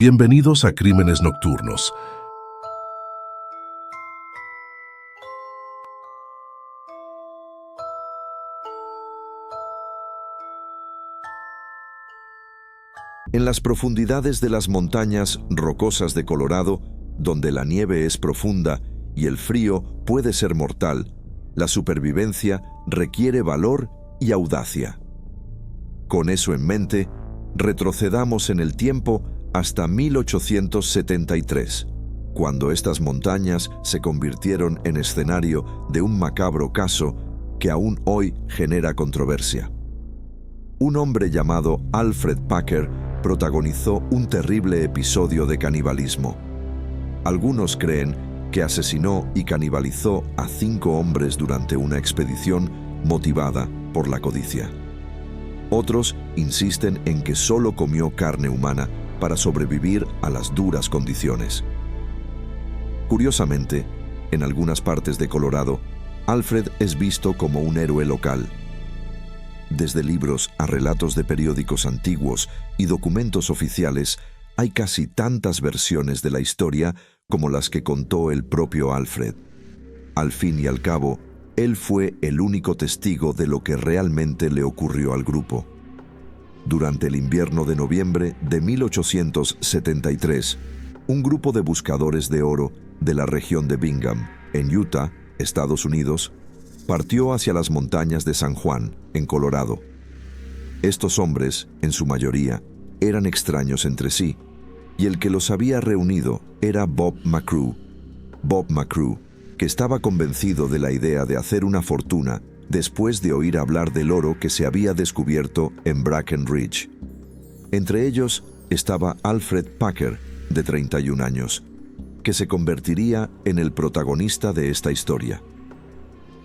Bienvenidos a Crímenes Nocturnos. En las profundidades de las montañas rocosas de Colorado, donde la nieve es profunda y el frío puede ser mortal, la supervivencia requiere valor y audacia. Con eso en mente, retrocedamos en el tiempo hasta 1873, cuando estas montañas se convirtieron en escenario de un macabro caso que aún hoy genera controversia. Un hombre llamado Alfred Packer protagonizó un terrible episodio de canibalismo. Algunos creen que asesinó y canibalizó a 5 hombres durante una expedición motivada por la codicia. Otros insisten en que solo comió carne humana para sobrevivir a las duras condiciones. Curiosamente, en algunas partes de Colorado, Alfred es visto como un héroe local. Desde libros a relatos de periódicos antiguos y documentos oficiales, hay casi tantas versiones de la historia como las que contó el propio Alfred. Al fin y al cabo, él fue el único testigo de lo que realmente le ocurrió al grupo. Durante el invierno de noviembre de 1873, un grupo de buscadores de oro de la región de Bingham, en Utah, Estados Unidos, partió hacia las montañas de San Juan, en Colorado. Estos hombres, en su mayoría, eran extraños entre sí, y el que los había reunido era Bob McCrew. Bob McCrew, que estaba convencido de la idea de hacer una fortuna después de oír hablar del oro que se había descubierto en Breckenridge. Entre ellos estaba Alfred Packer, de 31 años, que se convertiría en el protagonista de esta historia.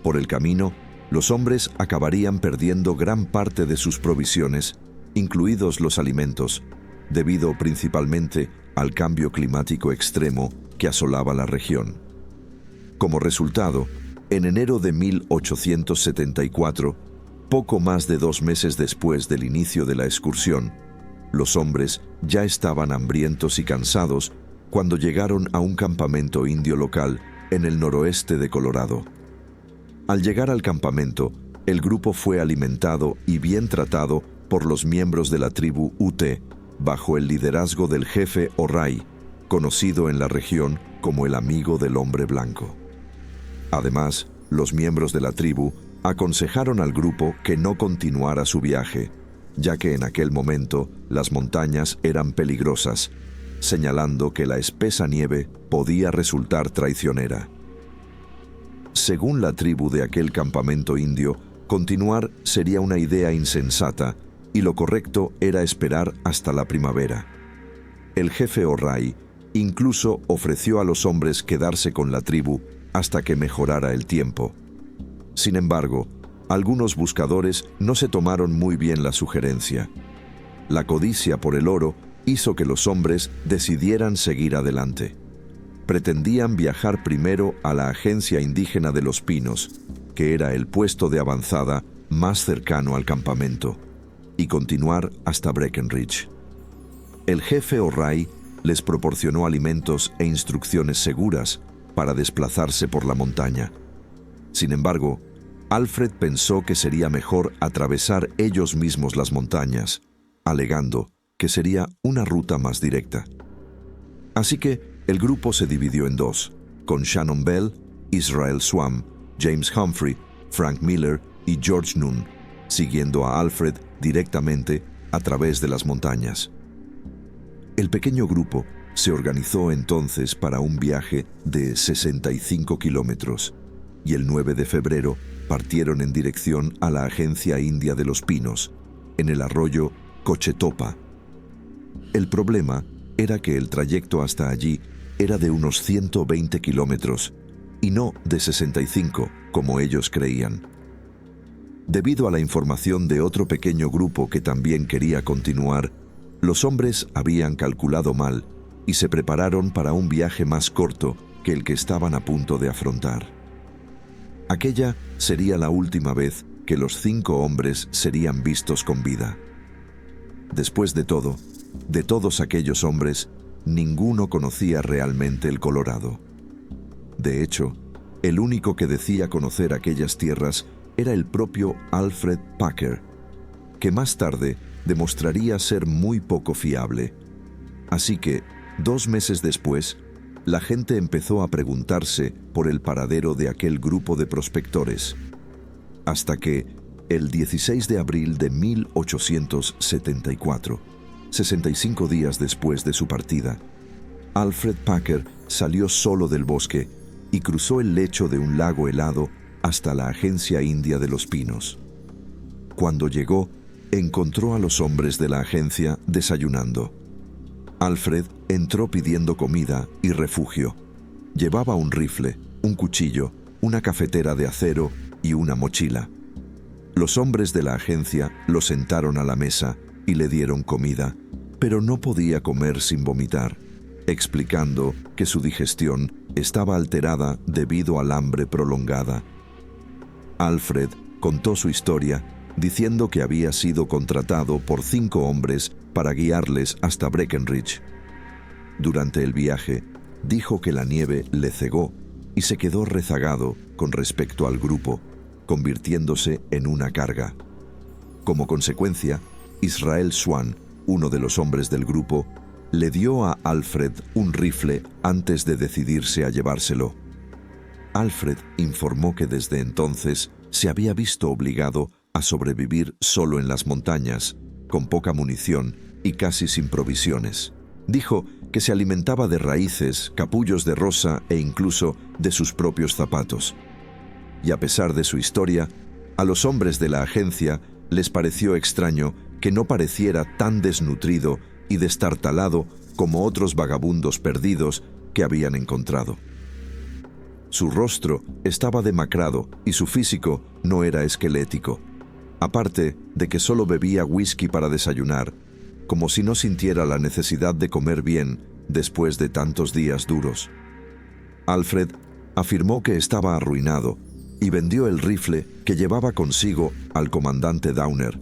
Por el camino, los hombres acabarían perdiendo gran parte de sus provisiones, incluidos los alimentos, debido principalmente al cambio climático extremo que asolaba la región. Como resultado, en enero de 1874, poco más de 2 meses después del inicio de la excursión, los hombres ya estaban hambrientos y cansados cuando llegaron a un campamento indio local en el noroeste de Colorado. Al llegar al campamento, el grupo fue alimentado y bien tratado por los miembros de la tribu Ute, bajo el liderazgo del jefe O'Reilly, conocido en la región como el amigo del hombre blanco. Además, los miembros de la tribu aconsejaron al grupo que no continuara su viaje, ya que en aquel momento las montañas eran peligrosas, señalando que la espesa nieve podía resultar traicionera. Según la tribu de aquel campamento indio, continuar sería una idea insensata y lo correcto era esperar hasta la primavera. El jefe O'Reilly incluso ofreció a los hombres quedarse con la tribu hasta que mejorara el tiempo. Sin embargo, algunos buscadores no se tomaron muy bien la sugerencia. La codicia por el oro hizo que los hombres decidieran seguir adelante. Pretendían viajar primero a la Agencia Indígena de los Pinos, que era el puesto de avanzada más cercano al campamento, y continuar hasta Breckenridge. El jefe O'Reilly les proporcionó alimentos e instrucciones seguras para desplazarse por la montaña. Sin embargo, Alfred pensó que sería mejor atravesar ellos mismos las montañas, alegando que sería una ruta más directa. Así que el grupo se dividió en 2, con Shannon Bell, Israel Swam, James Humphrey, Frank Miller y George Nunn, siguiendo a Alfred directamente a través de las montañas. El pequeño grupo se organizó entonces para un viaje de 65 kilómetros y el 9 de febrero partieron en dirección a la Agencia India de los Pinos, en el arroyo Cochetopa. El problema era que el trayecto hasta allí era de unos 120 kilómetros y no de 65, como ellos creían. Debido a la información de otro pequeño grupo que también quería continuar, los hombres habían calculado mal y se prepararon para un viaje más corto que el que estaban a punto de afrontar. Aquella sería la última vez que los 5 hombres serían vistos con vida. Después de todo, de todos aquellos hombres, ninguno conocía realmente el Colorado. De hecho, el único que decía conocer aquellas tierras era el propio Alfred Packer, que más tarde demostraría ser muy poco fiable. Así que, 2 meses después, la gente empezó a preguntarse por el paradero de aquel grupo de prospectores, hasta que, el 16 de abril de 1874, 65 días después de su partida, Alfred Packer salió solo del bosque y cruzó el lecho de un lago helado hasta la Agencia India de los Pinos. Cuando llegó, encontró a los hombres de la agencia desayunando. Alfred entró pidiendo comida y refugio. Llevaba un rifle, un cuchillo, una cafetera de acero y una mochila. Los hombres de la agencia lo sentaron a la mesa y le dieron comida, pero no podía comer sin vomitar, explicando que su digestión estaba alterada debido al hambre prolongada. Alfred contó su historia diciendo que había sido contratado por 5 hombres para guiarles hasta Breckenridge. Durante el viaje, dijo que la nieve le cegó y se quedó rezagado con respecto al grupo, convirtiéndose en una carga. Como consecuencia, Israel Swan, uno de los hombres del grupo, le dio a Alfred un rifle antes de decidirse a llevárselo. Alfred informó que desde entonces se había visto obligado a sobrevivir solo en las montañas, con poca munición y casi sin provisiones. Dijo que se alimentaba de raíces, capullos de rosa e incluso de sus propios zapatos. Y a pesar de su historia, a los hombres de la agencia les pareció extraño que no pareciera tan desnutrido y destartalado como otros vagabundos perdidos que habían encontrado. Su rostro estaba demacrado y su físico no era esquelético, aparte de que solo bebía whisky para desayunar, como si no sintiera la necesidad de comer bien después de tantos días duros. Alfred afirmó que estaba arruinado y vendió el rifle que llevaba consigo al comandante Downer,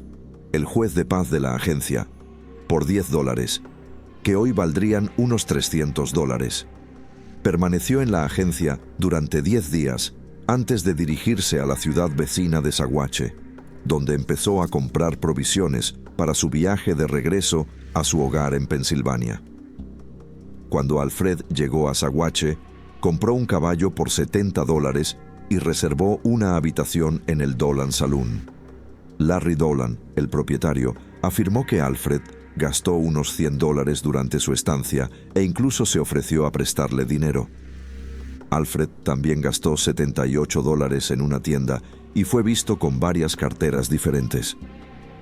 el juez de paz de la agencia, por $10, que hoy valdrían unos $300. Permaneció en la agencia durante 10 días antes de dirigirse a la ciudad vecina de Saguache, donde empezó a comprar provisiones para su viaje de regreso a su hogar en Pensilvania. Cuando Alfred llegó a Saguache, compró un caballo por $70 y reservó una habitación en el Dolan Saloon. Larry Dolan, el propietario, afirmó que Alfred gastó unos $100 durante su estancia e incluso se ofreció a prestarle dinero. Alfred también gastó $78 en una tienda y fue visto con varias carteras diferentes.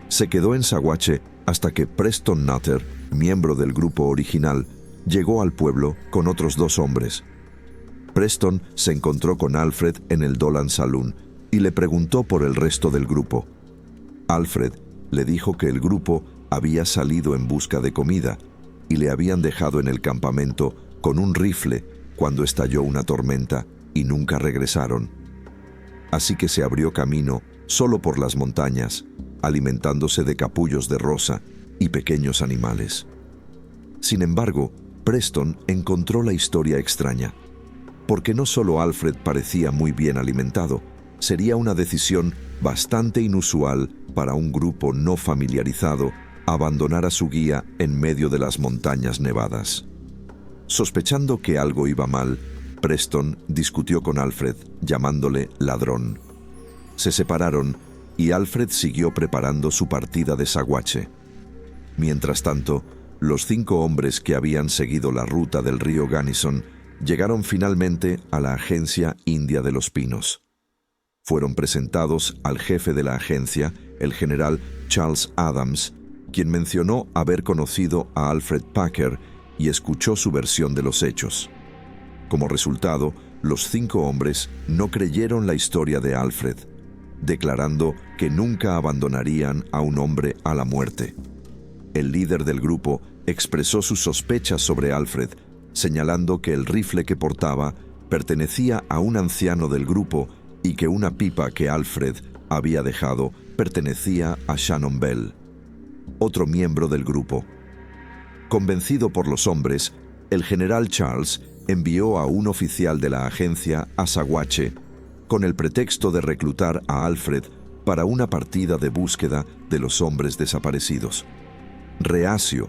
Se quedó en Saguache hasta que Preston Nutter, miembro del grupo original, llegó al pueblo con otros 2 hombres. Preston se encontró con Alfred en el Dolan Saloon y le preguntó por el resto del grupo. Alfred le dijo que el grupo había salido en busca de comida y le habían dejado en el campamento con un rifle cuando estalló una tormenta y nunca regresaron. Así que se abrió camino solo por las montañas, alimentándose de capullos de rosa y pequeños animales. Sin embargo, Preston encontró la historia extraña, porque no solo Alfred parecía muy bien alimentado, sería una decisión bastante inusual para un grupo no familiarizado abandonar a su guía en medio de las montañas nevadas. Sospechando que algo iba mal, Preston discutió con Alfred, llamándole ladrón. Se separaron y Alfred siguió preparando su partida de Saguache. Mientras tanto, los 5 hombres que habían seguido la ruta del río Gunnison llegaron finalmente a la Agencia India de los Pinos. Fueron presentados al jefe de la agencia, el general Charles Adams, quien mencionó haber conocido a Alfred Packer y escuchó su versión de los hechos. Como resultado, los 5 hombres no creyeron la historia de Alfred, declarando que nunca abandonarían a un hombre a la muerte. El líder del grupo expresó sus sospechas sobre Alfred, señalando que el rifle que portaba pertenecía a un anciano del grupo y que una pipa que Alfred había dejado pertenecía a Shannon Bell, otro miembro del grupo. Convencido por los hombres, el general Charles envió a un oficial de la agencia a Saguache con el pretexto de reclutar a Alfred para una partida de búsqueda de los hombres desaparecidos. Reacio,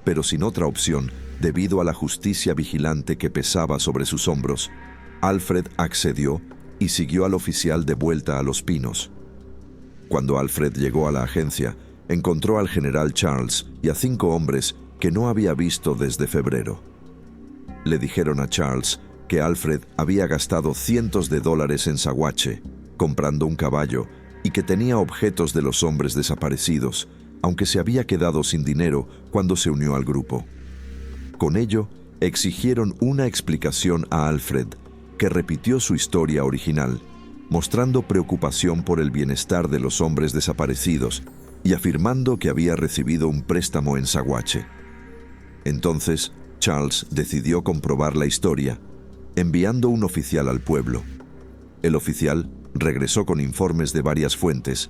pero sin otra opción, debido a la justicia vigilante que pesaba sobre sus hombros, Alfred accedió y siguió al oficial de vuelta a Los Pinos. Cuando Alfred llegó a la agencia, encontró al general Charles y a 5 hombres que no había visto desde febrero. Le dijeron a Charles que Alfred había gastado cientos de dólares en Saguache, comprando un caballo, y que tenía objetos de los hombres desaparecidos, aunque se había quedado sin dinero cuando se unió al grupo. Con ello, exigieron una explicación a Alfred, que repitió su historia original, mostrando preocupación por el bienestar de los hombres desaparecidos y afirmando que había recibido un préstamo en Saguache. Entonces, Charles decidió comprobar la historia, enviando un oficial al pueblo. El oficial regresó con informes de varias fuentes,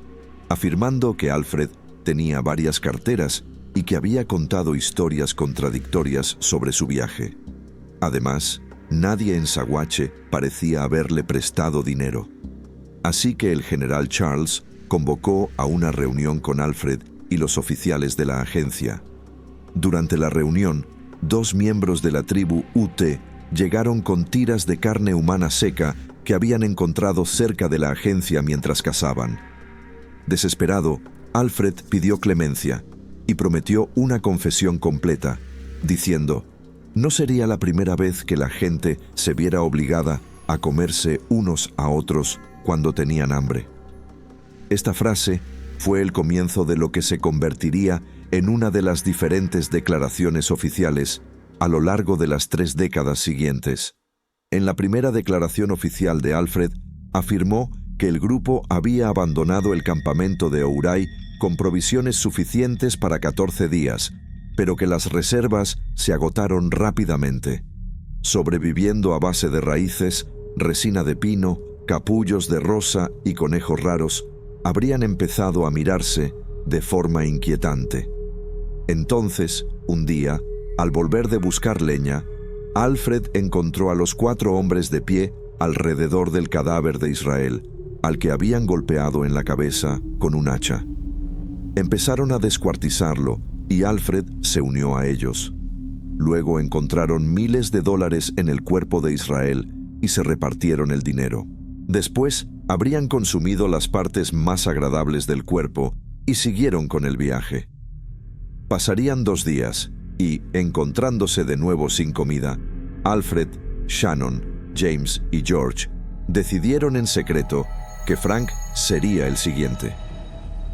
afirmando que Alfred tenía varias carteras y que había contado historias contradictorias sobre su viaje. Además, nadie en Saguache parecía haberle prestado dinero. Así que el general Charles convocó a una reunión con Alfred y los oficiales de la agencia. Durante la reunión, 2 miembros de la tribu Ute llegaron con tiras de carne humana seca que habían encontrado cerca de la agencia mientras cazaban. Desesperado, Alfred pidió clemencia y prometió una confesión completa, diciendo: no sería la primera vez que la gente se viera obligada a comerse unos a otros cuando tenían hambre. Esta frase fue el comienzo de lo que se convertiría en una de las diferentes declaraciones oficiales a lo largo de las 3 décadas siguientes. En la primera declaración oficial de Alfred, afirmó que el grupo había abandonado el campamento de Ouray con provisiones suficientes para 14 días, pero que las reservas se agotaron rápidamente, sobreviviendo a base de raíces, resina de pino, capullos de rosa y conejos raros, habrían empezado a mirarse de forma inquietante. Entonces, un día, al volver de buscar leña, Alfred encontró a los 4 hombres de pie alrededor del cadáver de Israel, al que habían golpeado en la cabeza con un hacha. Empezaron a descuartizarlo y Alfred se unió a ellos. Luego encontraron miles de dólares en el cuerpo de Israel y se repartieron el dinero. Después, habrían consumido las partes más agradables del cuerpo y siguieron con el viaje. Pasarían 2 días y, encontrándose de nuevo sin comida, Alfred, Shannon, James y George decidieron en secreto que Frank sería el siguiente.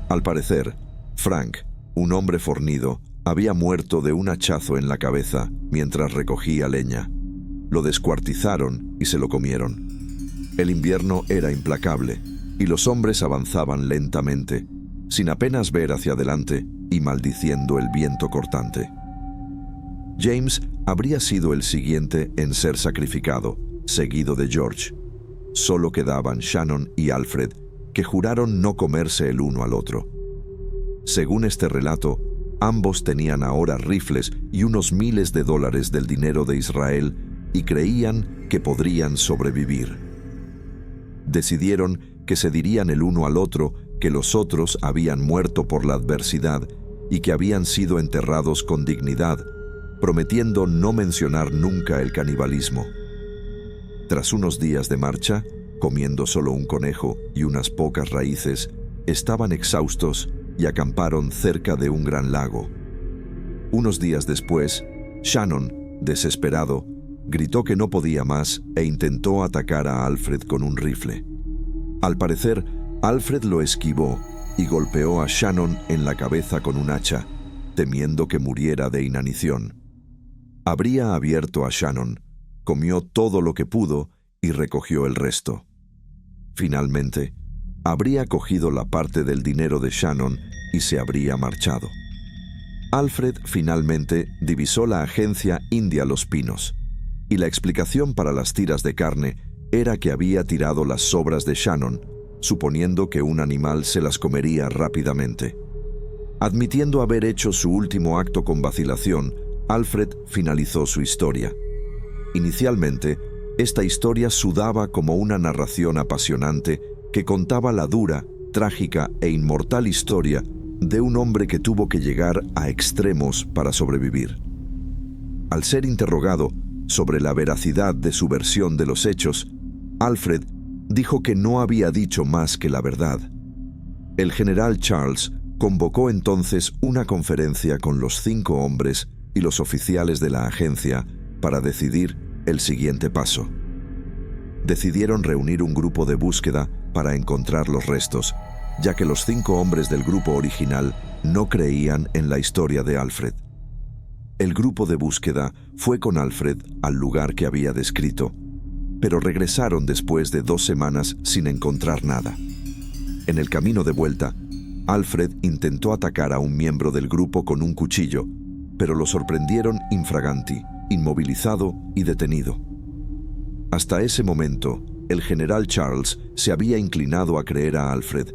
Al parecer, Frank, un hombre fornido, había muerto de un hachazo en la cabeza mientras recogía leña. Lo descuartizaron y se lo comieron. El invierno era implacable y los hombres avanzaban lentamente, sin apenas ver hacia adelante y maldiciendo el viento cortante. James habría sido el siguiente en ser sacrificado, seguido de George. Solo quedaban Shannon y Alfred, que juraron no comerse el uno al otro. Según este relato, ambos tenían ahora rifles y unos miles de dólares del dinero de Israel y creían que podrían sobrevivir. Decidieron que se dirían el uno al otro que los otros habían muerto por la adversidad y que habían sido enterrados con dignidad, prometiendo no mencionar nunca el canibalismo. Tras unos días de marcha, comiendo solo un conejo y unas pocas raíces, estaban exhaustos y acamparon cerca de un gran lago. Unos días después, Shannon, desesperado, gritó que no podía más e intentó atacar a Alfred con un rifle. Al parecer, Alfred lo esquivó y golpeó a Shannon en la cabeza con un hacha, temiendo que muriera de inanición. Habría abierto a Shannon, comió todo lo que pudo y recogió el resto. Finalmente, habría cogido la parte del dinero de Shannon y se habría marchado. Alfred finalmente divisó la agencia india Los Pinos, y la explicación para las tiras de carne era que había tirado las sobras de Shannon, suponiendo que un animal se las comería rápidamente. Admitiendo haber hecho su último acto con vacilación, Alfred finalizó su historia. Inicialmente, esta historia sudaba como una narración apasionante que contaba la dura, trágica e inmortal historia de un hombre que tuvo que llegar a extremos para sobrevivir. Al ser interrogado sobre la veracidad de su versión de los hechos, Alfred dijo que no había dicho más que la verdad. El general Charles convocó entonces una conferencia con los 5 hombres y los oficiales de la agencia para decidir el siguiente paso. Decidieron reunir un grupo de búsqueda para encontrar los restos, ya que los 5 hombres del grupo original no creían en la historia de Alfred. El grupo de búsqueda fue con Alfred al lugar que había descrito, pero regresaron después de 2 semanas sin encontrar nada. En el camino de vuelta, Alfred intentó atacar a un miembro del grupo con un cuchillo, pero lo sorprendieron infraganti, inmovilizado y detenido. Hasta ese momento, el general Charles se había inclinado a creer a Alfred,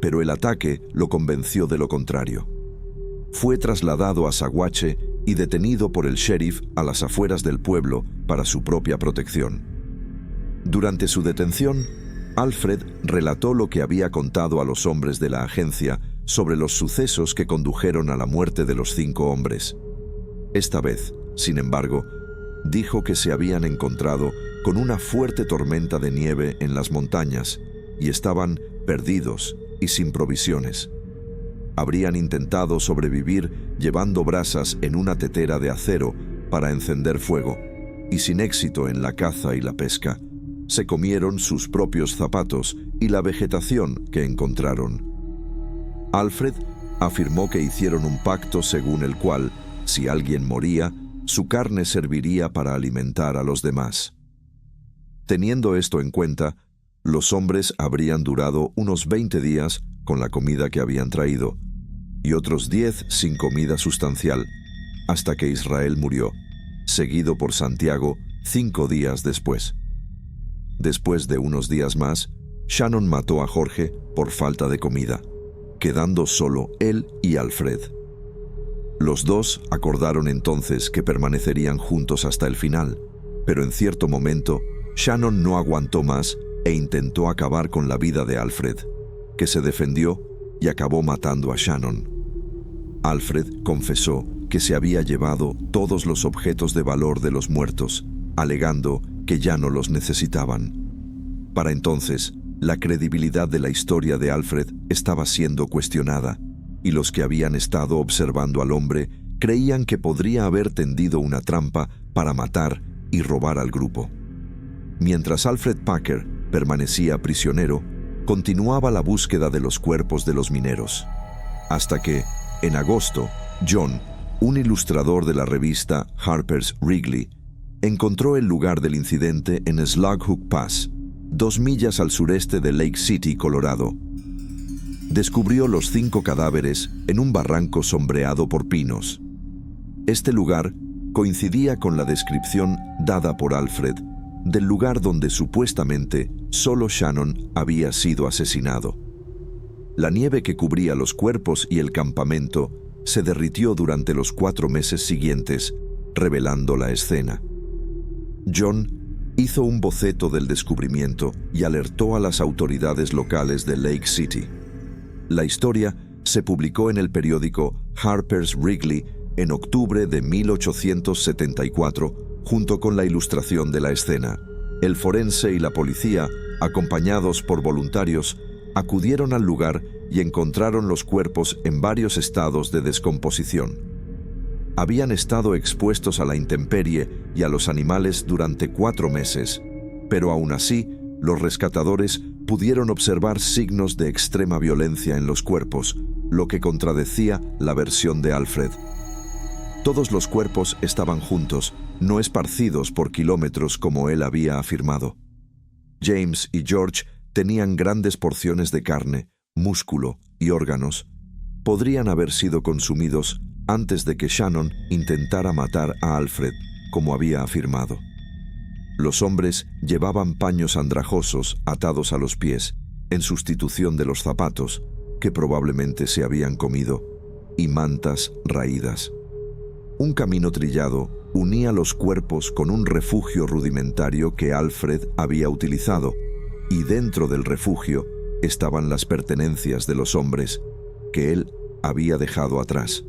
pero el ataque lo convenció de lo contrario. Fue trasladado a Saguache y detenido por el sheriff a las afueras del pueblo para su propia protección. Durante su detención, Alfred relató lo que había contado a los hombres de la agencia sobre los sucesos que condujeron a la muerte de los 5 hombres. Esta vez, sin embargo, dijo que se habían encontrado con una fuerte tormenta de nieve en las montañas y estaban perdidos y sin provisiones. Habrían intentado sobrevivir llevando brasas en una tetera de acero para encender fuego, y sin éxito en la caza y la pesca, se comieron sus propios zapatos y la vegetación que encontraron. Alfred afirmó que hicieron un pacto según el cual, si alguien moría, su carne serviría para alimentar a los demás. Teniendo esto en cuenta, los hombres habrían durado unos 20 días con la comida que habían traído, y otros 10 sin comida sustancial, hasta que Israel murió, seguido por Santiago 5 días después. Después de unos días más, Shannon mató a Jorge por falta de comida, quedando solo él y Alfred. Los 2 acordaron entonces que permanecerían juntos hasta el final, pero en cierto momento, Shannon no aguantó más e intentó acabar con la vida de Alfred, que se defendió y acabó matando a Shannon. Alfred confesó que se había llevado todos los objetos de valor de los muertos, alegando que ya no los necesitaban. Para entonces, la credibilidad de la historia de Alfred estaba siendo cuestionada, y los que habían estado observando al hombre creían que podría haber tendido una trampa para matar y robar al grupo. Mientras Alfred Packer permanecía prisionero, continuaba la búsqueda de los cuerpos de los mineros, hasta que, en agosto, John, un ilustrador de la revista Harper's Wrigley, encontró el lugar del incidente en Slughook Pass, 2 millas al sureste de Lake City, Colorado. Descubrió los 5 cadáveres en un barranco sombreado por pinos. Este lugar coincidía con la descripción dada por Alfred del lugar donde supuestamente solo Shannon había sido asesinado. La nieve que cubría los cuerpos y el campamento se derritió durante los 4 meses siguientes, revelando la escena. John hizo un boceto del descubrimiento y alertó a las autoridades locales de Lake City. La historia se publicó en el periódico Harper's Wrigley en octubre de 1874, junto con la ilustración de la escena. El forense y la policía, acompañados por voluntarios, acudieron al lugar y encontraron los cuerpos en varios estados de descomposición. Habían estado expuestos a la intemperie y a los animales durante 4 meses, pero aún así, los rescatadores pudieron observar signos de extrema violencia en los cuerpos, lo que contradecía la versión de Alfred. Todos los cuerpos estaban juntos, no esparcidos por kilómetros como él había afirmado. James y George tenían grandes porciones de carne, músculo y órganos. Podrían haber sido consumidos antes de que Shannon intentara matar a Alfred, como había afirmado. Los hombres llevaban paños andrajosos atados a los pies, en sustitución de los zapatos, que probablemente se habían comido, y mantas raídas. Un camino trillado unía los cuerpos con un refugio rudimentario que Alfred había utilizado, y dentro del refugio estaban las pertenencias de los hombres que él había dejado atrás.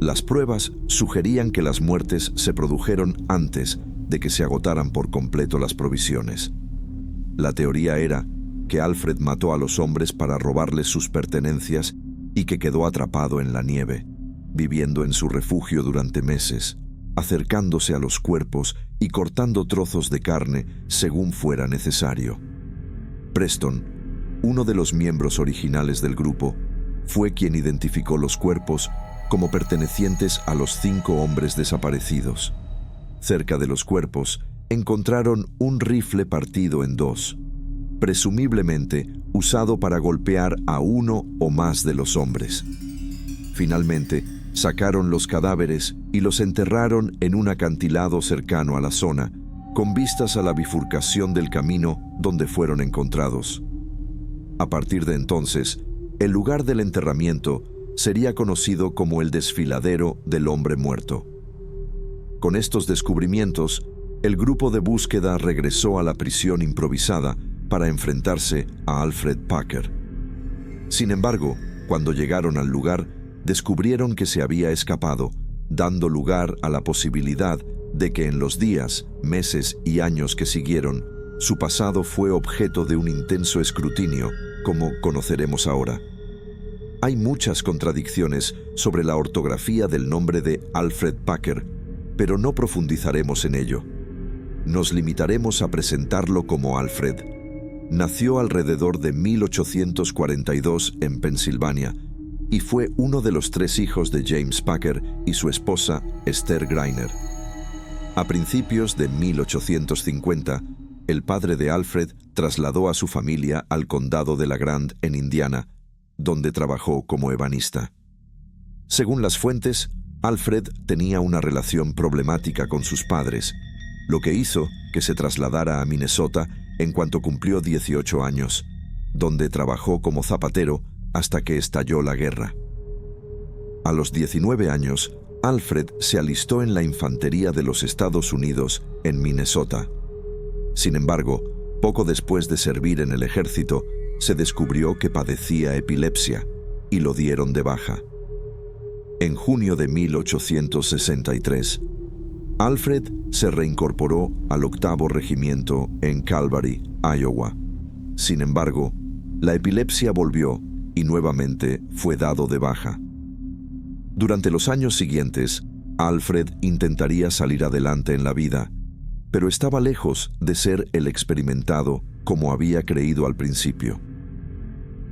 Las pruebas sugerían que las muertes se produjeron antes de que se agotaran por completo las provisiones. La teoría era que Alfred mató a los hombres para robarles sus pertenencias y que quedó atrapado en la nieve, viviendo en su refugio durante meses, acercándose a los cuerpos y cortando trozos de carne según fuera necesario. Preston, uno de los miembros originales del grupo, fue quien identificó los cuerpos como pertenecientes a los 5 hombres desaparecidos. Cerca de los cuerpos encontraron un rifle partido en 2, presumiblemente usado para golpear a uno o más de los hombres. Finalmente, sacaron los cadáveres y los enterraron en un acantilado cercano a la zona, con vistas a la bifurcación del camino donde fueron encontrados. A partir de entonces, el lugar del enterramiento sería conocido como el desfiladero del hombre muerto. Con estos descubrimientos, el grupo de búsqueda regresó a la prisión improvisada para enfrentarse a Alfred Packer. Sin embargo, cuando llegaron al lugar, descubrieron que se había escapado, dando lugar a la posibilidad de que en los días, meses y años que siguieron, su pasado fue objeto de un intenso escrutinio, como conoceremos ahora. Hay muchas contradicciones sobre la ortografía del nombre de Alfred Packer, pero no profundizaremos en ello. Nos limitaremos a presentarlo como Alfred. Nació alrededor de 1842 en Pensilvania y fue uno de los 3 hijos de James Packer y su esposa Esther Greiner. A principios de 1850, el padre de Alfred trasladó a su familia al condado de LaGrande en Indiana, donde trabajó como ebanista. Según las fuentes, Alfred tenía una relación problemática con sus padres, lo que hizo que se trasladara a Minnesota en cuanto cumplió 18 años, donde trabajó como zapatero hasta que estalló la guerra. A los 19 años, Alfred se alistó en la infantería de los Estados Unidos en Minnesota. Sin embargo, poco después de servir en el ejército, se descubrió que padecía epilepsia y lo dieron de baja. En junio de 1863, Alfred se reincorporó al 8º Regimiento en Calvary, Iowa. Sin embargo, la epilepsia volvió y nuevamente fue dado de baja. Durante los años siguientes, Alfred intentaría salir adelante en la vida, pero estaba lejos de ser el experimentado como había creído al principio.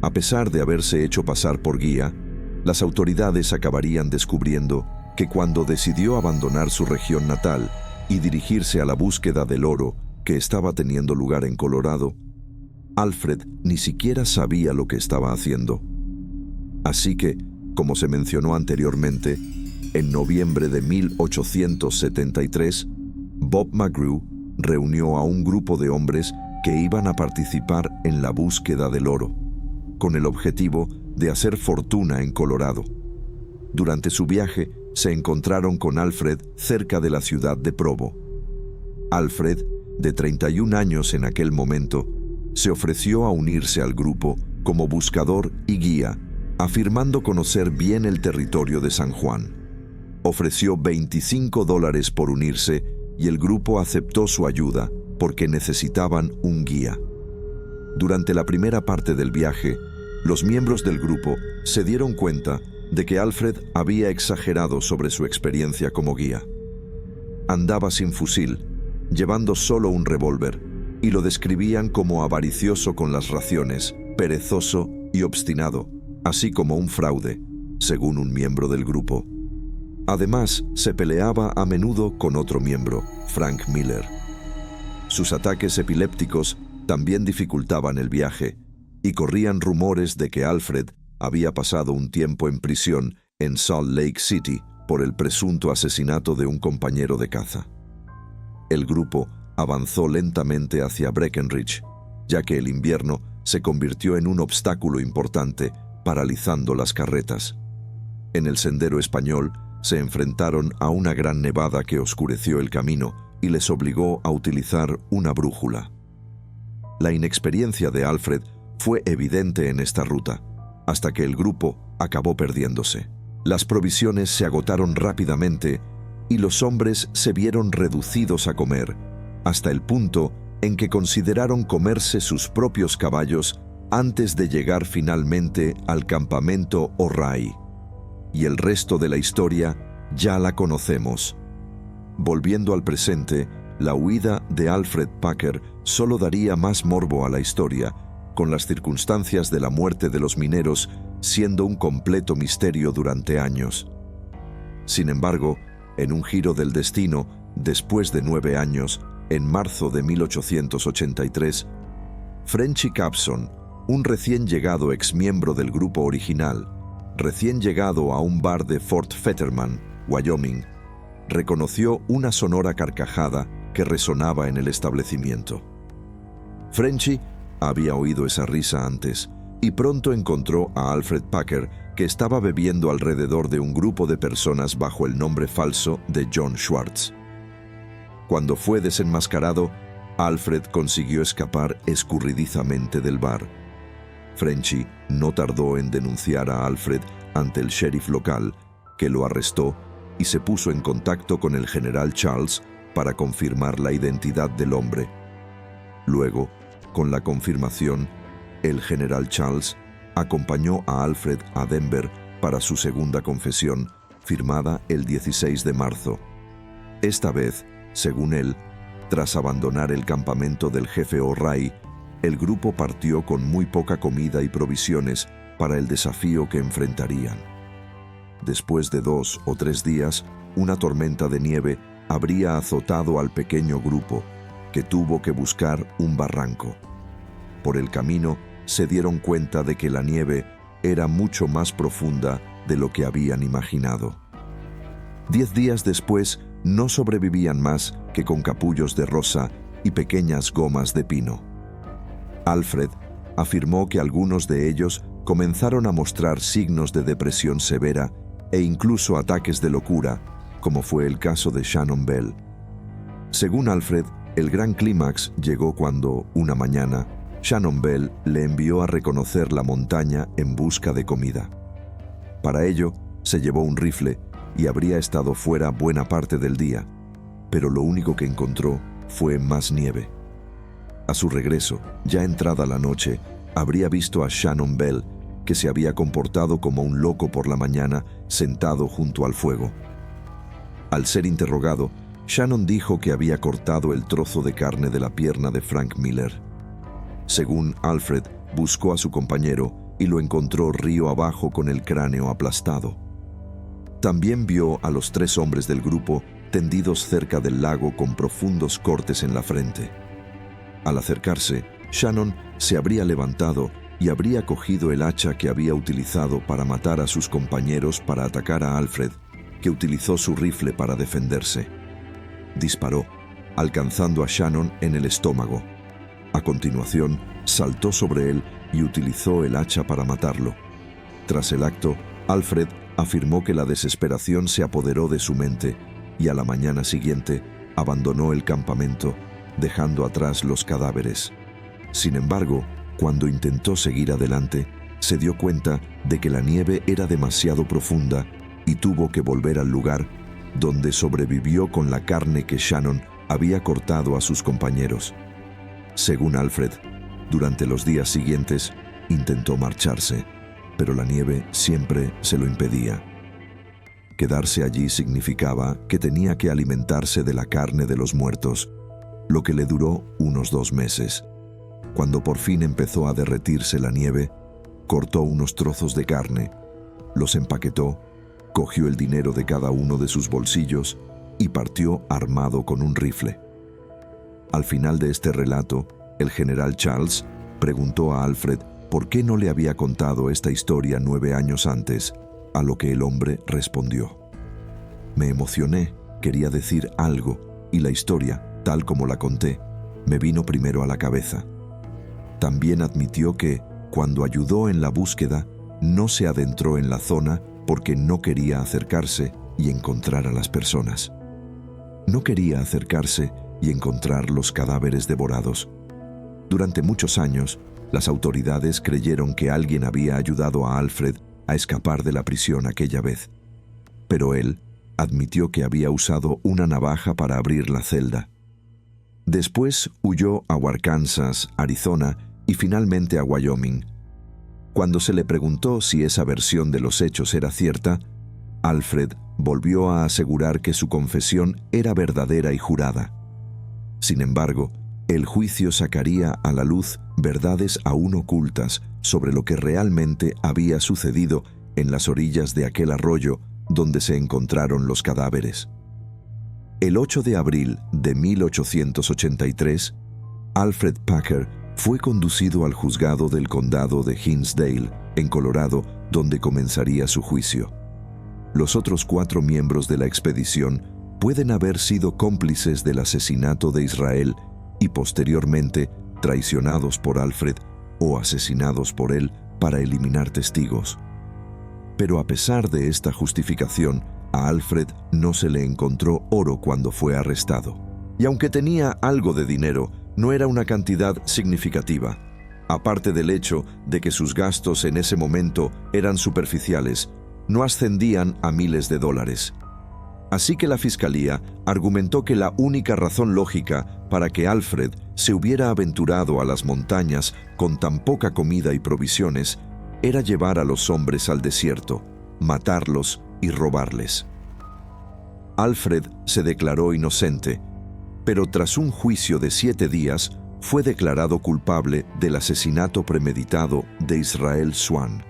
A pesar de haberse hecho pasar por guía, las autoridades acabarían descubriendo que cuando decidió abandonar su región natal y dirigirse a la búsqueda del oro que estaba teniendo lugar en Colorado, Alfred ni siquiera sabía lo que estaba haciendo. Así que, como se mencionó anteriormente, en noviembre de 1873, Bob McGrew reunió a un grupo de hombres que iban a participar en la búsqueda del oro, con el objetivo de hacer fortuna en Colorado. Durante su viaje, se encontraron con Alfred cerca de la ciudad de Provo. Alfred, de 31 años en aquel momento, se ofreció a unirse al grupo como buscador y guía, afirmando conocer bien el territorio de San Juan. Ofreció $25 por unirse y el grupo aceptó su ayuda porque necesitaban un guía. Durante la primera parte del viaje, los miembros del grupo se dieron cuenta de que Alfred había exagerado sobre su experiencia como guía. Andaba sin fusil, llevando solo un revólver, y lo describían como avaricioso con las raciones, perezoso y obstinado, así como un fraude, según un miembro del grupo. Además, se peleaba a menudo con otro miembro, Frank Miller. Sus ataques epilépticos también dificultaban el viaje, y corrían rumores de que Alfred había pasado un tiempo en prisión en Salt Lake City por el presunto asesinato de un compañero de caza. El grupo avanzó lentamente hacia Breckenridge, ya que el invierno se convirtió en un obstáculo importante, paralizando las carretas. En el sendero español se enfrentaron a una gran nevada que oscureció el camino y les obligó a utilizar una brújula. La inexperiencia de Alfred fue evidente en esta ruta, hasta que el grupo acabó perdiéndose. Las provisiones se agotaron rápidamente y los hombres se vieron reducidos a comer, hasta el punto en que consideraron comerse sus propios caballos antes de llegar finalmente al campamento O'Rai. Y el resto de la historia ya la conocemos. Volviendo al presente, la huida de Alfred Packer solo daría más morbo a la historia, con las circunstancias de la muerte de los mineros siendo un completo misterio durante años. Sin embargo, en un giro del destino, después de 9 años, en marzo de 1883, Frenchy Capson, un recién llegado exmiembro del grupo original, recién llegado a un bar de Fort Fetterman, Wyoming, reconoció una sonora carcajada que resonaba en el establecimiento. Frenchy había oído esa risa antes y pronto encontró a Alfred Packer, que estaba bebiendo alrededor de un grupo de personas bajo el nombre falso de John Schwartz. Cuando fue desenmascarado, Alfred consiguió escapar escurridizamente del bar. Frenchy no tardó en denunciar a Alfred ante el sheriff local, que lo arrestó y se puso en contacto con el general Charles para confirmar la identidad del hombre. Luego, con la confirmación, el general Charles acompañó a Alfred a Denver para su segunda confesión, firmada el 16 de marzo. Esta vez, según él, tras abandonar el campamento del jefe O'Rai, el grupo partió con muy poca comida y provisiones para el desafío que enfrentarían. Después de 2 o 3 días, una tormenta de nieve habría azotado al pequeño grupo, que tuvo que buscar un barranco. Por el camino, se dieron cuenta de que la nieve era mucho más profunda de lo que habían imaginado. 10 días después, no sobrevivían más que con capullos de rosa y pequeñas gomas de pino. Alfred afirmó que algunos de ellos comenzaron a mostrar signos de depresión severa e incluso ataques de locura, como fue el caso de Shannon Bell. Según Alfred, el gran clímax llegó cuando, una mañana, Shannon Bell le envió a reconocer la montaña en busca de comida. Para ello, se llevó un rifle y habría estado fuera buena parte del día, pero lo único que encontró fue más nieve. A su regreso, ya entrada la noche, habría visto a Shannon Bell, que se había comportado como un loco por la mañana, sentado junto al fuego. Al ser interrogado, Shannon dijo que había cortado el trozo de carne de la pierna de Frank Miller. Según Alfred, buscó a su compañero y lo encontró río abajo con el cráneo aplastado. También vio a los 3 hombres del grupo tendidos cerca del lago con profundos cortes en la frente. Al acercarse, Shannon se habría levantado y habría cogido el hacha que había utilizado para matar a sus compañeros para atacar a Alfred, que utilizó su rifle para defenderse. Disparó, alcanzando a Shannon en el estómago. A continuación, saltó sobre él y utilizó el hacha para matarlo. Tras el acto, Alfred afirmó que la desesperación se apoderó de su mente y a la mañana siguiente abandonó el campamento, dejando atrás los cadáveres. Sin embargo, cuando intentó seguir adelante, se dio cuenta de que la nieve era demasiado profunda y tuvo que volver al lugar donde sobrevivió con la carne que Shannon había cortado a sus compañeros. Según Alfred, durante los días siguientes intentó marcharse, pero la nieve siempre se lo impedía. Quedarse allí significaba que tenía que alimentarse de la carne de los muertos, lo que le duró unos 2 meses. Cuando por fin empezó a derretirse la nieve, cortó unos trozos de carne, los empaquetó, cogió el dinero de cada uno de sus bolsillos y partió armado con un rifle. Al final de este relato, el general Charles preguntó a Alfred por qué no le había contado esta historia 9 años antes, a lo que el hombre respondió: «Me emocioné, quería decir algo, y la historia, tal como la conté, me vino primero a la cabeza». También admitió que, cuando ayudó en la búsqueda, no se adentró en la zona porque no quería acercarse y encontrar a las personas. No quería acercarse y encontrar los cadáveres devorados. Durante muchos años, las autoridades creyeron que alguien había ayudado a Alfred a escapar de la prisión aquella vez. Pero él admitió que había usado una navaja para abrir la celda. Después huyó a Arkansas, Arizona y finalmente a Wyoming. Cuando se le preguntó si esa versión de los hechos era cierta, Alfred volvió a asegurar que su confesión era verdadera y jurada. Sin embargo, el juicio sacaría a la luz verdades aún ocultas sobre lo que realmente había sucedido en las orillas de aquel arroyo donde se encontraron los cadáveres. El 8 de abril de 1883, Alfred Packer fue conducido al juzgado del condado de Hinsdale, en Colorado, donde comenzaría su juicio. Los otros 4 miembros de la expedición pueden haber sido cómplices del asesinato de Israel y posteriormente traicionados por Alfred o asesinados por él para eliminar testigos. Pero a pesar de esta justificación, a Alfred no se le encontró oro cuando fue arrestado. Y aunque tenía algo de dinero, no era una cantidad significativa. Aparte del hecho de que sus gastos en ese momento eran superficiales, no ascendían a miles de dólares. Así que la fiscalía argumentó que la única razón lógica para que Alfred se hubiera aventurado a las montañas con tan poca comida y provisiones era llevar a los hombres al desierto, matarlos y robarles. Alfred se declaró inocente, pero tras un juicio de 7 días fue declarado culpable del asesinato premeditado de Israel Swan.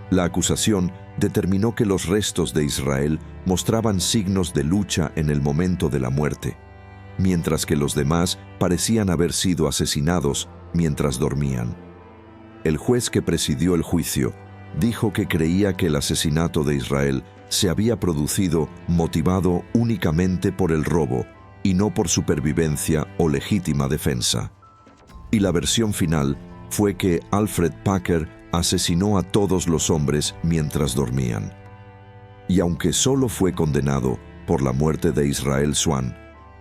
La acusación determinó que los restos de Israel mostraban signos de lucha en el momento de la muerte, mientras que los demás parecían haber sido asesinados mientras dormían. El juez que presidió el juicio dijo que creía que el asesinato de Israel se había producido motivado únicamente por el robo y no por supervivencia o legítima defensa. Y la versión final fue que Alfred Packer asesinó a todos los hombres mientras dormían. Y aunque solo fue condenado por la muerte de Israel Swan,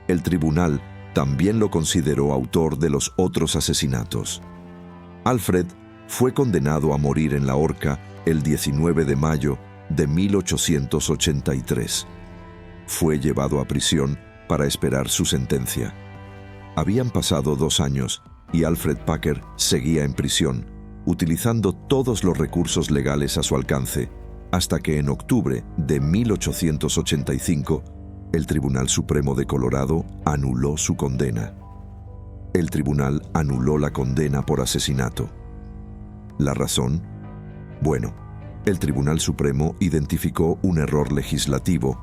el tribunal también lo consideró autor de los otros asesinatos. Alfred fue condenado a morir en la horca el 19 de mayo de 1883. Fue llevado a prisión para esperar su sentencia. Habían pasado 2 años y Alfred Packer seguía en prisión, utilizando todos los recursos legales a su alcance, hasta que en octubre de 1885, el Tribunal Supremo de Colorado anuló su condena. El tribunal anuló la condena por asesinato. ¿La razón? Bueno, el Tribunal Supremo identificó un error legislativo,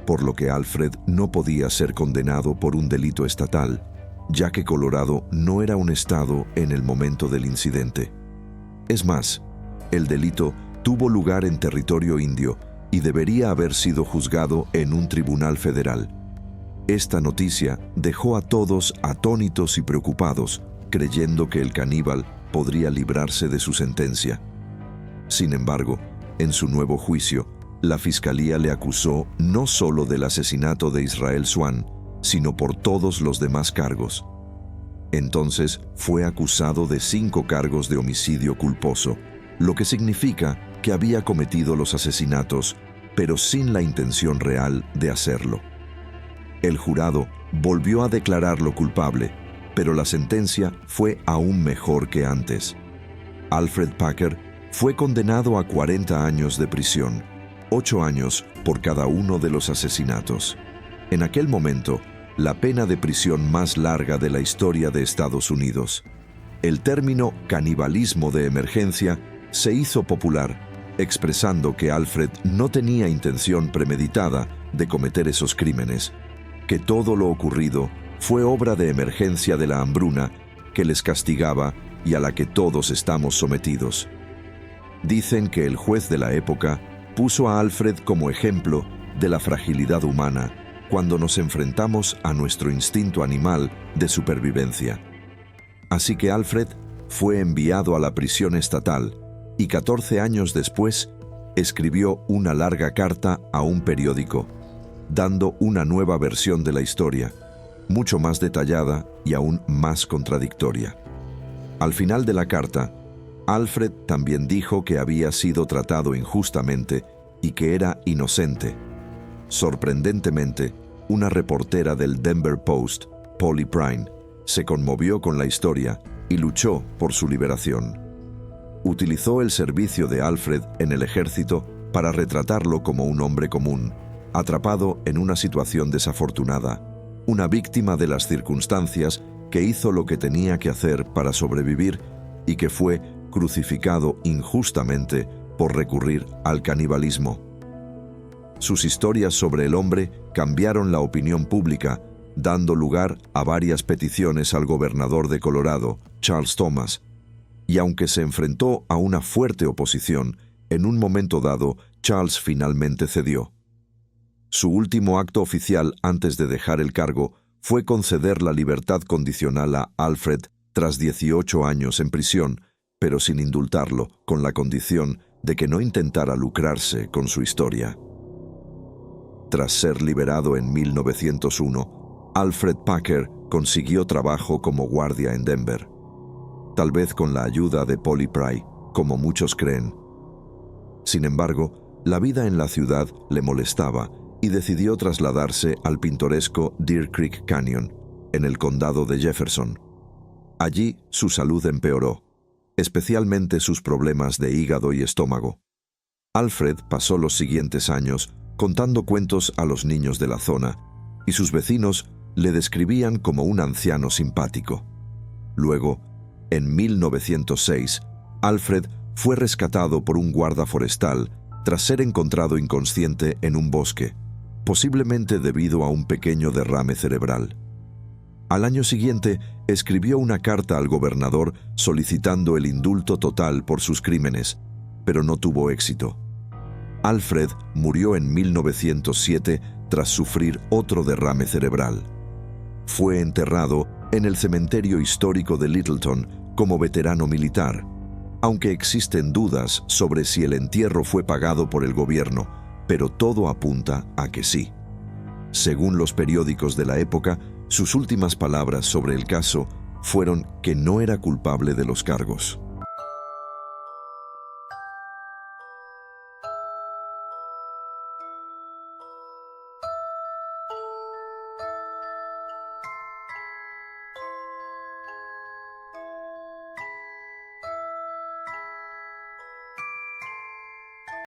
por lo que Alfred no podía ser condenado por un delito estatal, ya que Colorado no era un estado en el momento del incidente. Es más, el delito tuvo lugar en territorio indio y debería haber sido juzgado en un tribunal federal. Esta noticia dejó a todos atónitos y preocupados, creyendo que el caníbal podría librarse de su sentencia. Sin embargo, en su nuevo juicio, la fiscalía le acusó no solo del asesinato de Israel Swan, sino por todos los demás cargos. Entonces fue acusado de 5 cargos de homicidio culposo, lo que significa que había cometido los asesinatos, pero sin la intención real de hacerlo. El jurado volvió a declararlo culpable, pero la sentencia fue aún mejor que antes. Alfred Packer fue condenado a 40 años de prisión, 8 años por cada uno de los asesinatos. En aquel momento, la pena de prisión más larga de la historia de Estados Unidos. El término canibalismo de emergencia se hizo popular, expresando que Alfred no tenía intención premeditada de cometer esos crímenes, que todo lo ocurrido fue obra de emergencia de la hambruna que les castigaba y a la que todos estamos sometidos. Dicen que el juez de la época puso a Alfred como ejemplo de la fragilidad humana cuando nos enfrentamos a nuestro instinto animal de supervivencia. Así que Alfred fue enviado a la prisión estatal y 14 años después escribió una larga carta a un periódico, dando una nueva versión de la historia, mucho más detallada y aún más contradictoria. Al final de la carta, Alfred también dijo que había sido tratado injustamente y que era inocente. Sorprendentemente, una reportera del Denver Post, Polly Prine, se conmovió con la historia y luchó por su liberación. Utilizó el servicio de Alfred en el ejército para retratarlo como un hombre común, atrapado en una situación desafortunada, una víctima de las circunstancias que hizo lo que tenía que hacer para sobrevivir y que fue crucificado injustamente por recurrir al canibalismo. Sus historias sobre el hombre cambiaron la opinión pública, dando lugar a varias peticiones al gobernador de Colorado, Charles Thomas, y aunque se enfrentó a una fuerte oposición, en un momento dado, Charles finalmente cedió. Su último acto oficial antes de dejar el cargo fue conceder la libertad condicional a Alfred tras 18 años en prisión, pero sin indultarlo, con la condición de que no intentara lucrarse con su historia. Tras ser liberado en 1901, Alfred Packer consiguió trabajo como guardia en Denver. Tal vez con la ayuda de Polly Prine, como muchos creen. Sin embargo, la vida en la ciudad le molestaba y decidió trasladarse al pintoresco Deer Creek Canyon, en el condado de Jefferson. Allí su salud empeoró, especialmente sus problemas de hígado y estómago. Alfred pasó los siguientes años contando cuentos a los niños de la zona, y sus vecinos le describían como un anciano simpático. Luego, en 1906, Alfred fue rescatado por un guarda forestal tras ser encontrado inconsciente en un bosque, posiblemente debido a un pequeño derrame cerebral. Al año siguiente, escribió una carta al gobernador solicitando el indulto total por sus crímenes, pero no tuvo éxito. Alfred murió en 1907 tras sufrir otro derrame cerebral. Fue enterrado en el cementerio histórico de Littleton como veterano militar, aunque existen dudas sobre si el entierro fue pagado por el gobierno, pero todo apunta a que sí. Según los periódicos de la época, sus últimas palabras sobre el caso fueron que no era culpable de los cargos.